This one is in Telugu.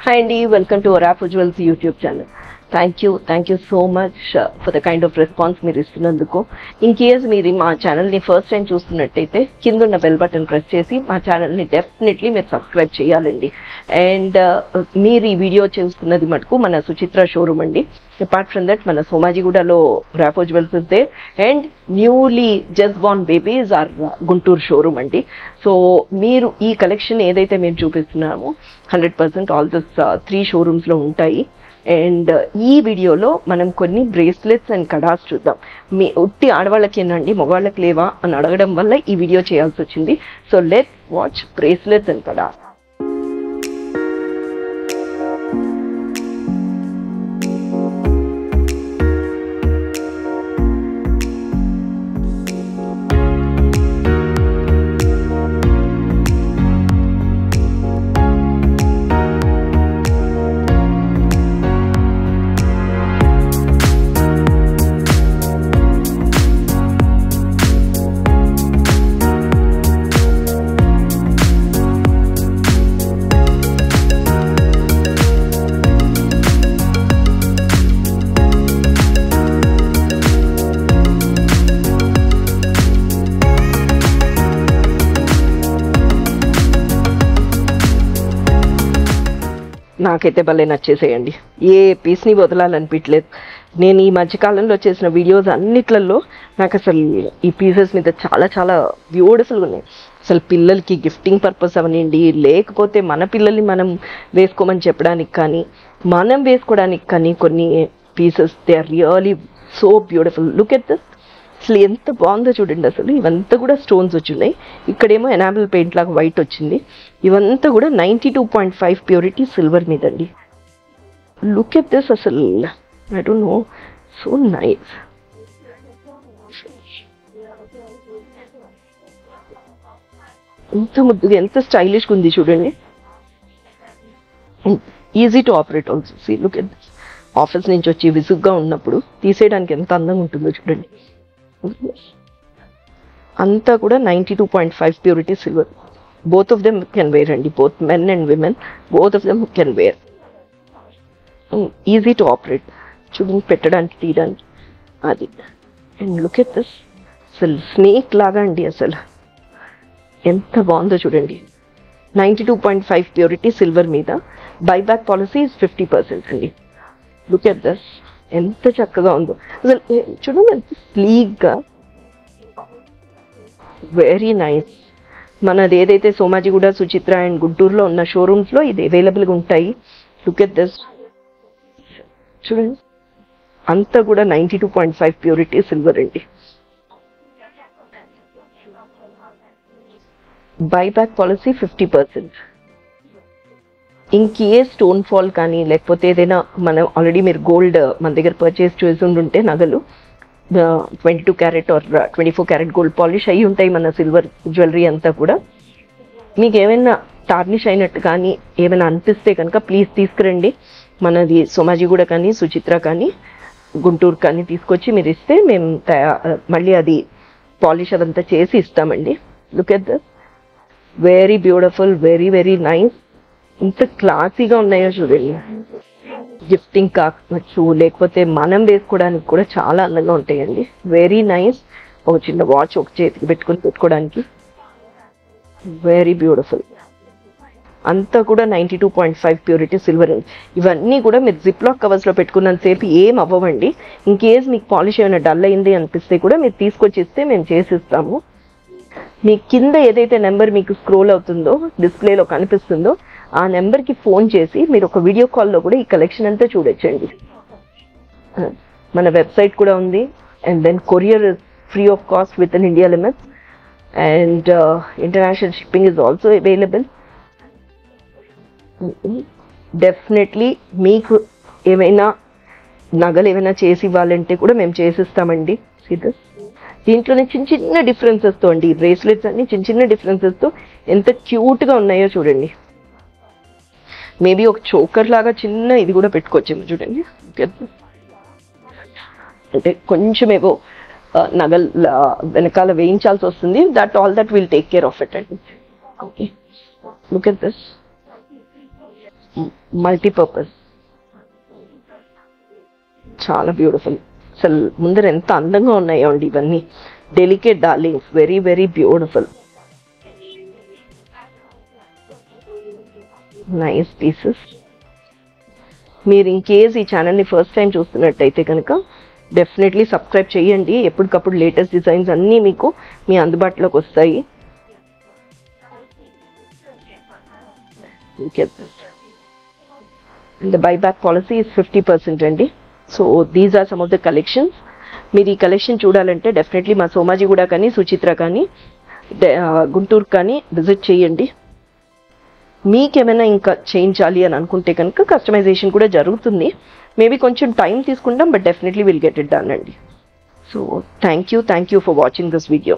Hi Andy, welcome to Araf Ujwal's YouTube channel. Thank you so much for the kind of response మీరు ఇస్తున్నందుకు. ఇన్ కేస్ మీరు మా ఛానల్ని ఫస్ట్ టైం చూస్తున్నట్టయితే కింద ఉన్న బెల్ బటన్ ప్రెస్ చేసి మా ఛానల్ని డెఫినెట్లీ మీరు సబ్స్క్రైబ్ చేయాలండి. అండ్ మీరు ఈ వీడియో చూస్తున్నది మటుకు మన సుచిత్ర షోరూమ్ అండి. అపార్ట్ ఫ్రమ్ దట్ మన సోమాజిగూడలో రాఫ్ జ్యువెల్స్ ఉంది and newly just born babies or Guntur showroom అండి. సో మీరు ఈ కలెక్షన్ ఏదైతే మేము చూపిస్తున్నామో 100% ఆల్ దిస్ 3 షోరూమ్స్లో ఉంటాయి. అండ్ ఈ వీడియోలో మనం కొన్ని బ్రేస్లెట్స్ అండ్ కడాస్ చూద్దాం. మీ ఉట్టి ఆడవాళ్ళకి ఏనండి మగవాళ్ళకి లేవా అని అడగడం వల్ల ఈ వీడియో చేయాల్సి వచ్చింది. So let's watch bracelets and kadas. నాకైతే భలే నచ్చేసేయండి. ఏ పీస్ని వదలాలనిపించలేదు. నేను ఈ మధ్యకాలంలో చేసిన వీడియోస్ అన్నిట్లలో నాకు అసలు ఈ పీసెస్ మీద చాలా చాలా బ్యూటిఫుల్గా ఉన్నాయి. అసలు పిల్లలకి గిఫ్టింగ్ పర్పస్ అవనండి, లేకపోతే మన పిల్లల్ని మనం వేసుకోమని చెప్పడానికి కానీ మనం వేసుకోవడానికి కానీ కొన్ని pieces they are really so beautiful. Look at this. అసలు ఎంత బాగుందో చూడండి. అసలు ఇవంతా కూడా స్టోన్స్ వచ్చున్నాయి. ఇక్కడేమో ఎనామిల్ పెయింట్ లాగా వైట్ వచ్చింది. ఇవంతా కూడా 92.5 ప్యూరిటీ సిల్వర్ మీద అండి. Look at this. అసలు I don't know, so nice. ఎంత ముద్దుగా ఎంత స్టైలిష్గా ఉంది చూడండి. Easy to operate also. See look at this. Office నుంచి వచ్చి విసుగ్గా ఉన్నప్పుడు తీసేయడానికి ఎంత అందంగా ఉంటుందో చూడండి. అంతా కూడా 92.5 purity silver. Both of them can wear అండి. Both men and women both of them can wear. Easy to operate. చూడండి, పెట్టడానికి తీయడానికి అది. And look at this. అసలు స్నేక్ లాగా అండి. అసలు ఎంత బాగుందో చూడండి. 92.5 ప్యూరిటీ సిల్వర్ మీద. బైబ్యాక్ పాలసీ 50% అండి. Look at this. ఎంత చక్కగా ఉందో అసలు చూడండి. ఎంత స్లీక్గా, వెరీ నైస్. మనది ఏదైతే సోమాజిగూడ, సుచిత్ర అండ్ గుంటూరులో ఉన్న షోరూమ్స్లో ఇది అవైలబుల్గా ఉంటాయి. Look at this. చూడండి, అంతా కూడా 92.5 ప్యూరిటీ సిల్వర్ అండి. Buyback policy 50%. ఇంకే స్టోన్ ఫాల్ కానీ లేకపోతే ఏదైనా మనం ఆల్రెడీ మీరు గోల్డ్ మన దగ్గర పర్చేస్ చేసి ఉంటే నగలు 22 carat or 24 carat gold polish అయ్యి ఉంటాయి మన సిల్వర్ జ్యువెలరీ అంతా కూడా. మీకు ఏమైనా టార్నిష్ అయినట్టు కానీ ఏమైనా అనిపిస్తే కనుక ప్లీజ్ తీసుకురండి. మనది సోమాజిగూడ కానీ సుచిత్ర కానీ గుంటూరు కానీ తీసుకొచ్చి మీరు ఇస్తే మేము మళ్ళీ అది పాలిష్ అదంతా చేసి ఇస్తామండి. Look at this. Very beautiful, very very nice. ఇంత క్లాసీగా ఉన్నాయో చూడండి. గిఫ్టింగ్ కావచ్చు లేకపోతే మనం వేసుకోవడానికి కూడా చాలా అందంగా ఉంటాయండి. Very nice. ఒక చిన్న వాచ్ ఒక చేతికి పెట్టుకోవడానికి వెరీ బ్యూటిఫుల్. అంతా కూడా 92.5 ప్యూరిటీ సిల్వర్ అండి. ఇవన్నీ కూడా మీరు జిప్ లాక్ కవర్స్లో పెట్టుకున్నంతసేపు ఏం అవ్వవండి. ఇన్ కేస్ మీకు పాలిష్ ఏమైనా డల్ అయింది అనిపిస్తే కూడా మీరు తీసుకొచ్చి ఇస్తే మేము చేసిస్తాము. మీ కింద ఏదైతే నెంబర్ మీకు స్క్రోల్ అవుతుందో డిస్ప్లేలో కనిపిస్తుందో ఆ నెంబర్కి ఫోన్ చేసి మీరు ఒక వీడియో కాల్లో కూడా ఈ కలెక్షన్ అంతా చూడొచ్చండి. మన వెబ్సైట్ కూడా ఉంది. And then courier is free of cost with in India limits. And international shipping is also available. Definitely మీకు ఏమైనా నగలు ఏమైనా చేసి ఇవ్వాలంటే కూడా మేము చేసిస్తామండి. దీంట్లోనే చిన్న చిన్న డిఫరెన్సెస్తో అండి. ఈ బ్రేస్లెట్స్ అన్ని చిన్న చిన్న డిఫరెన్సెస్తో ఎంత క్యూట్గా ఉన్నాయో చూడండి. మేబీ ఒక చోకర్ లాగా చిన్న ఇది కూడా పెట్టుకోవచ్చేమో చూడండి. అంటే కొంచెం ఏవో నగల్ వెనకాల వేయించాల్సి వస్తుంది. That all that will take care of it అండి. Okay, look at this. Multipurpose, చాలా బ్యూటిఫుల్. అసలు ముందర ఎంత అందంగా ఉన్నాయో అండి ఇవన్నీ. Delicate darlings, very very beautiful, nice pieces. మీరు ఇన్ కేస్ ఈ ఛానల్ని ఫస్ట్ టైం చూస్తున్నట్టయితే కనుక డెఫినెట్లీ సబ్స్క్రైబ్ చేయండి. ఎప్పటికప్పుడు లేటెస్ట్ డిజైన్స్ అన్నీ మీకు మీ అందుబాటులోకి వస్తాయి. The buyback policy is 50% అండి. So these are some of the collections. మీరు ఈ కలెక్షన్ చూడాలంటే డెఫినెట్లీ మా సోమాజిగూడ కానీ సుచిత్ర కానీ గుంటూరు కానీ విజిట్ చేయండి. మీకేమైనా ఇంకా చేయించాలి అని అనుకుంటే కనుక కస్టమైజేషన్ కూడా జరుగుతుంది. మేబీ కొంచెం టైం తీసుకుంటాం, but definitely will get it done అండి. So thank you for watching this video.